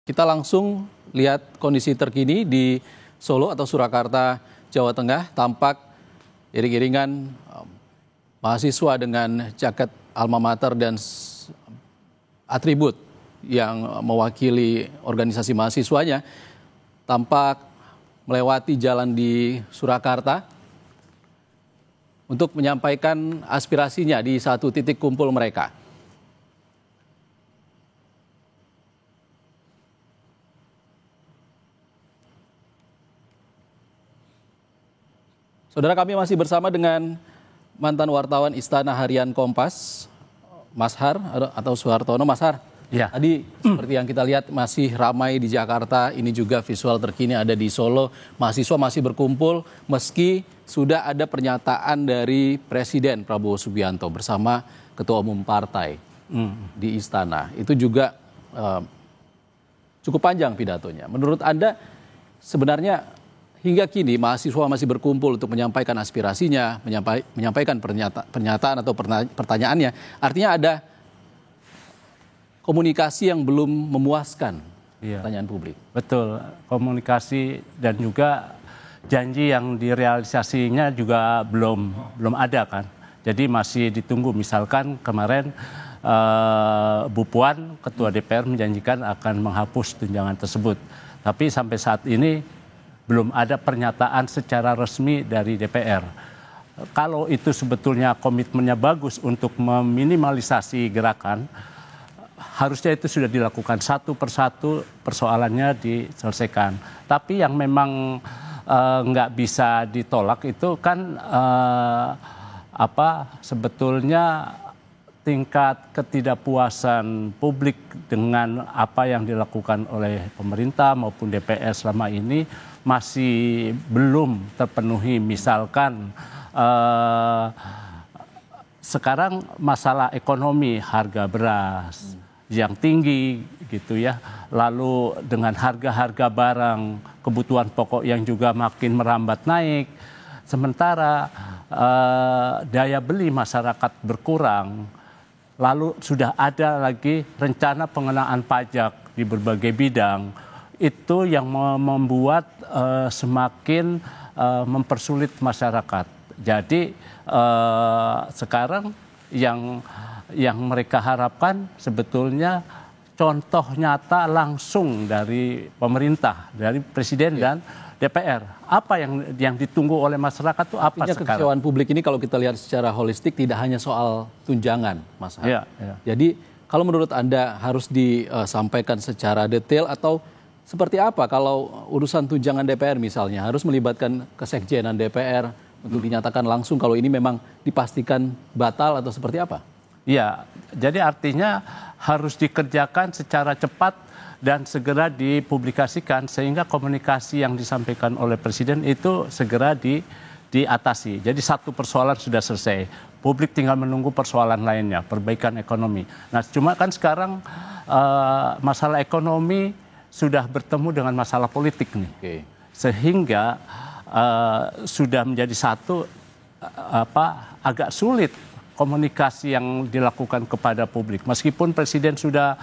Kita langsung lihat kondisi terkini di Solo atau Surakarta, Jawa Tengah. Tampak iring-iringan mahasiswa dengan jaket alma mater dan atribut yang mewakili organisasi mahasiswanya tampak melewati jalan di Surakarta untuk menyampaikan aspirasinya di satu titik kumpul mereka. Saudara, kami masih bersama dengan mantan wartawan Istana Harian Kompas, Mas Har atau Suhartono. Mas Har, ya. Tadi seperti yang kita lihat masih ramai di Jakarta, ini juga visual terkini ada di Solo. Mahasiswa masih berkumpul meski sudah ada pernyataan dari Presiden Prabowo Subianto bersama Ketua Umum Partai di Istana. Itu juga cukup panjang pidatonya. Menurut Anda sebenarnya hingga kini mahasiswa masih berkumpul untuk menyampaikan aspirasinya, menyampaikan pernyataan atau pertanyaannya. Artinya ada komunikasi yang belum memuaskan pertanyaan publik. Betul, komunikasi dan juga janji yang direalisasinya juga belum ada kan. Jadi masih ditunggu. Misalkan kemarin Bu Puan, Ketua DPR menjanjikan akan menghapus tunjangan tersebut. Tapi sampai saat ini belum ada pernyataan secara resmi dari DPR. Kalau itu sebetulnya komitmennya bagus untuk meminimalisasi gerakan, harusnya itu sudah dilakukan satu persatu persoalannya diselesaikan. Tapi yang memang nggak bisa ditolak itu kan sebetulnya tingkat ketidakpuasan publik dengan apa yang dilakukan oleh pemerintah maupun DPR selama ini masih belum terpenuhi. Misalkan sekarang masalah ekonomi, harga beras yang tinggi gitu ya, lalu dengan harga-harga barang kebutuhan pokok yang juga makin merambat naik, sementara daya beli masyarakat berkurang. Lalu sudah ada lagi rencana pengenaan pajak di berbagai bidang. Itu yang membuat semakin mempersulit masyarakat. Jadi sekarang yang mereka harapkan sebetulnya contoh nyata langsung dari pemerintah, dari Presiden dan DPR. Apa yang ditunggu oleh masyarakat itu apa sekarang? Kekecewaan publik ini kalau kita lihat secara holistik tidak hanya soal tunjangan, Mas Har. Jadi kalau menurut Anda harus disampaikan secara detail atau seperti apa kalau urusan tunjangan DPR misalnya harus melibatkan kesekjenan DPR untuk dinyatakan langsung kalau ini memang dipastikan batal atau seperti apa? Iya, jadi artinya harus dikerjakan secara cepat dan segera dipublikasikan sehingga komunikasi yang disampaikan oleh Presiden itu segera diatasi. Jadi satu persoalan sudah selesai, publik tinggal menunggu persoalan lainnya, perbaikan ekonomi. Nah cuma kan sekarang masalah ekonomi sudah bertemu dengan masalah politik nih, sehingga sudah menjadi satu agak sulit komunikasi yang dilakukan kepada publik. Meskipun Presiden sudah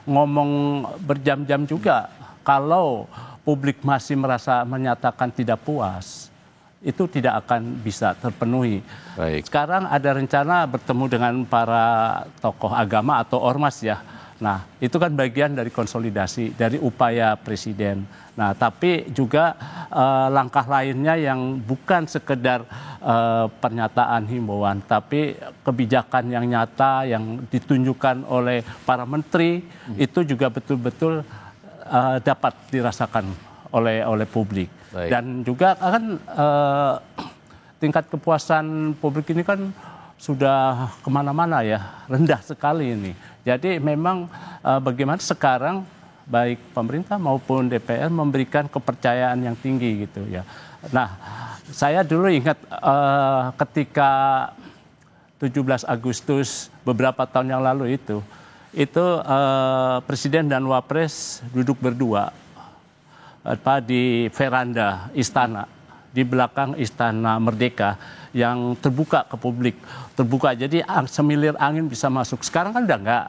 ngomong berjam-jam juga, kalau publik masih menyatakan tidak puas, itu tidak akan bisa terpenuhi. Baik. Sekarang ada rencana bertemu dengan para tokoh agama atau ormas ya. Nah, itu kan bagian dari konsolidasi, dari upaya Presiden. Nah, tapi juga langkah lainnya yang bukan sekedar pernyataan himbauan, tapi kebijakan yang nyata yang ditunjukkan oleh para menteri itu juga betul-betul dapat dirasakan oleh publik. Baik. Dan juga kan tingkat kepuasan publik ini kan sudah kemana-mana ya, rendah sekali ini. Jadi memang bagaimana sekarang baik pemerintah maupun DPR memberikan kepercayaan yang tinggi gitu ya. Nah, saya dulu ingat ketika 17 Agustus beberapa tahun yang lalu itu Presiden dan Wapres duduk berdua di veranda istana, di belakang Istana Merdeka yang terbuka ke publik, terbuka. Jadi semilir angin bisa masuk. Sekarang kan udah enggak.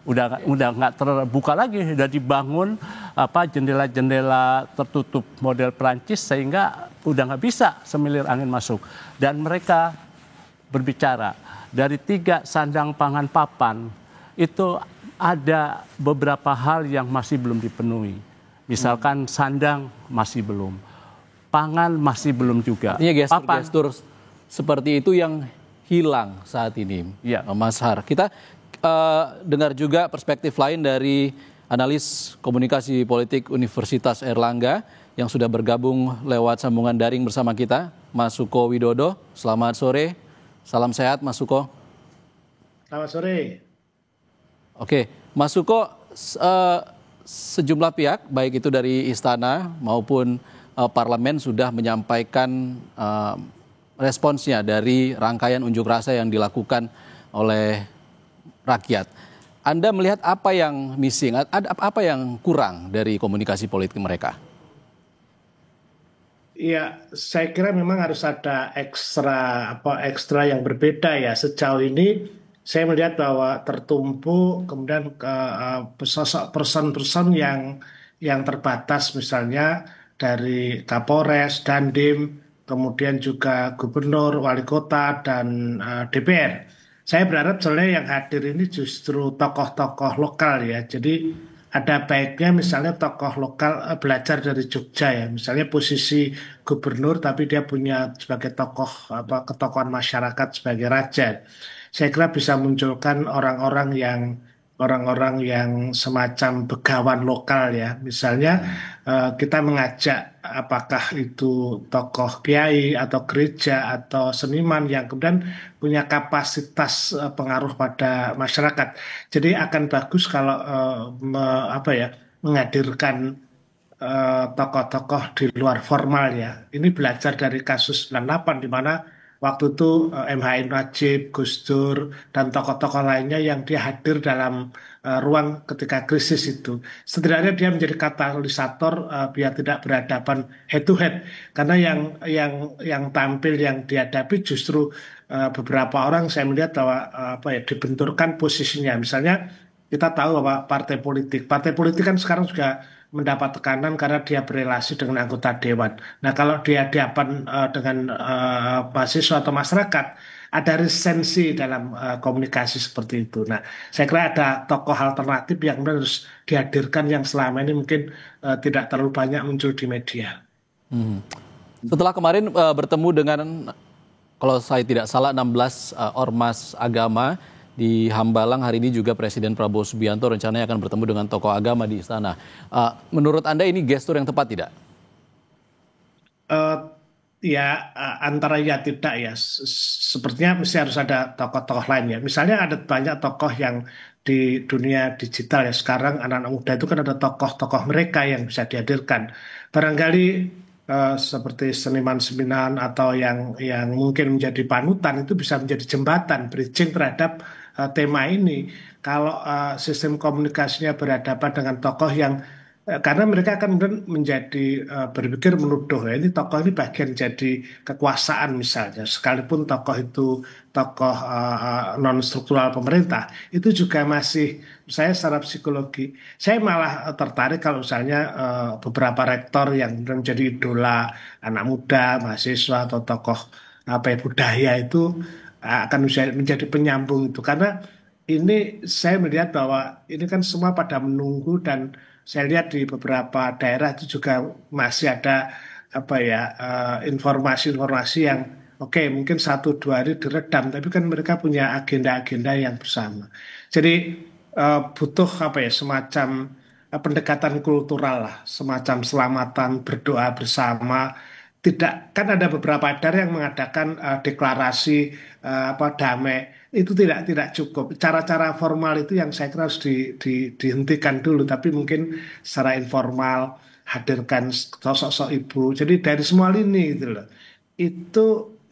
udah nggak terbuka lagi, udah dibangun jendela-jendela tertutup model Perancis sehingga udah nggak bisa semilir angin masuk. Dan mereka berbicara dari 3 sandang pangan papan itu ada beberapa hal yang masih belum dipenuhi. Misalkan sandang masih belum, pangan masih belum juga. Artinya gestur-gestur seperti itu yang hilang saat ini, ya. Mas Har. Kita dengar juga perspektif lain dari analis komunikasi politik Universitas Airlangga yang sudah bergabung lewat sambungan daring bersama kita, Mas Suko Widodo. Selamat sore, salam sehat Mas Suko. Selamat sore. Oke, Mas Suko, sejumlah pihak, baik itu dari istana maupun parlemen sudah menyampaikan responsnya dari rangkaian unjuk rasa yang dilakukan oleh rakyat. Anda melihat apa yang missing, apa yang kurang dari komunikasi politik mereka? Ya, saya kira memang harus ada ekstra yang berbeda ya. Sejauh ini saya melihat bahwa tertumpu kemudian sosok person-person yang terbatas, misalnya dari Kapolres, Dandim, kemudian juga gubernur, wali kota, dan DPR. Saya berharap sebenarnya yang hadir ini justru tokoh-tokoh lokal ya. Jadi ada baiknya misalnya tokoh lokal belajar dari Jogja ya. Misalnya posisi gubernur tapi dia punya sebagai tokoh ketokohan masyarakat sebagai raja. Saya kira bisa munculkan orang-orang yang semacam begawan lokal ya. Misalnya kita mengajak apakah itu tokoh kiai atau gereja atau seniman yang kemudian punya kapasitas pengaruh pada masyarakat. Jadi akan bagus kalau menghadirkan tokoh-tokoh di luar formal ya. Ini belajar dari kasus 98 di mana waktu itu MH Najib, Gus Dur, dan tokoh-tokoh lainnya yang dia hadir dalam ruang ketika krisis itu. Setidaknya dia menjadi katalisator biar tidak berhadapan head to head. Karena yang tampil yang dihadapi justru beberapa orang saya melihat bahwa dibenturkan posisinya. Misalnya kita tahu bahwa partai politik kan sekarang juga mendapat tekanan karena dia berelasi dengan anggota dewan. Nah, kalau dia hadapan dengan mahasiswa atau masyarakat, ada resensi dalam komunikasi seperti itu. Nah, saya kira ada tokoh alternatif yang harus dihadirkan yang selama ini mungkin tidak terlalu banyak muncul di media. Setelah kemarin bertemu dengan, kalau saya tidak salah, 16 ormas agama di Hambalang, hari ini juga Presiden Prabowo Subianto rencananya akan bertemu dengan tokoh agama di istana. Menurut Anda ini gestur yang tepat tidak? Antara ya tidak ya. Sepertinya mesti harus ada tokoh-tokoh lain ya. Misalnya ada banyak tokoh yang di dunia digital ya. Sekarang anak-anak muda itu kan ada tokoh-tokoh mereka yang bisa dihadirkan. Barangkali seperti seniman-seniman atau yang mungkin menjadi panutan itu bisa menjadi jembatan bridging terhadap tema ini. Kalau sistem komunikasinya berhadapan dengan tokoh yang karena mereka akan menjadi berpikir menuduh ya, ini tokoh ini bagian jadi kekuasaan misalnya, sekalipun tokoh itu tokoh non struktural pemerintah, itu juga masih, saya secara psikologi saya malah tertarik kalau misalnya beberapa rektor yang menjadi idola anak muda, mahasiswa atau tokoh budaya itu akan menjadi penyambung itu. Karena ini saya melihat bahwa ini kan semua pada menunggu, dan saya lihat di beberapa daerah itu juga masih ada informasi-informasi yang mungkin 1-2 hari diredam, tapi kan mereka punya agenda-agenda yang bersama. Jadi butuh semacam pendekatan kultural lah, semacam selamatan, berdoa bersama. Tidak, kan ada beberapa daerah yang mengadakan deklarasi damai, itu tidak cukup. Cara-cara formal itu yang saya kira harus dihentikan dulu, tapi mungkin secara informal hadirkan sosok-sosok ibu. Jadi dari semua lini gitu loh. Itu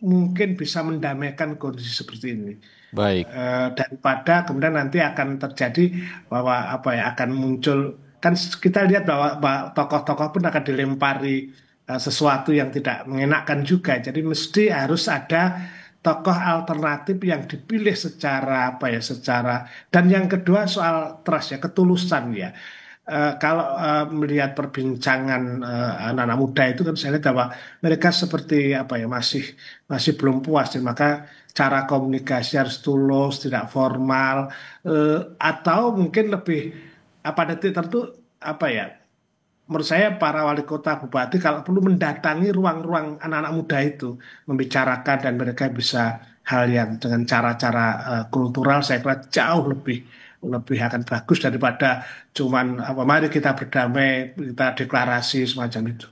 mungkin bisa mendamaikan kondisi seperti ini. Baik. Daripada kemudian nanti akan terjadi bahwa akan muncul, kan kita lihat bahwa tokoh-tokoh pun akan dilempari sesuatu yang tidak mengenakan juga. Jadi mesti harus ada tokoh alternatif yang dipilih secara apa ya, secara, dan yang kedua soal trust ya, ketulusan ya. Kalau melihat perbincangan anak-anak muda itu kan saya lihat bahwa mereka seperti apa ya, masih masih belum puas ya. Maka cara komunikasi harus tulus, tidak formal, atau mungkin lebih pada titik tertentu apa ya, menurut saya para wali kota bupati kalau perlu mendatangi ruang-ruang anak-anak muda itu, membicarakan, dan mereka bisa hal yang dengan cara-cara kultural, saya kira jauh lebih lebih akan bagus daripada cuman apa, mari kita berdamai, kita deklarasi semacam itu.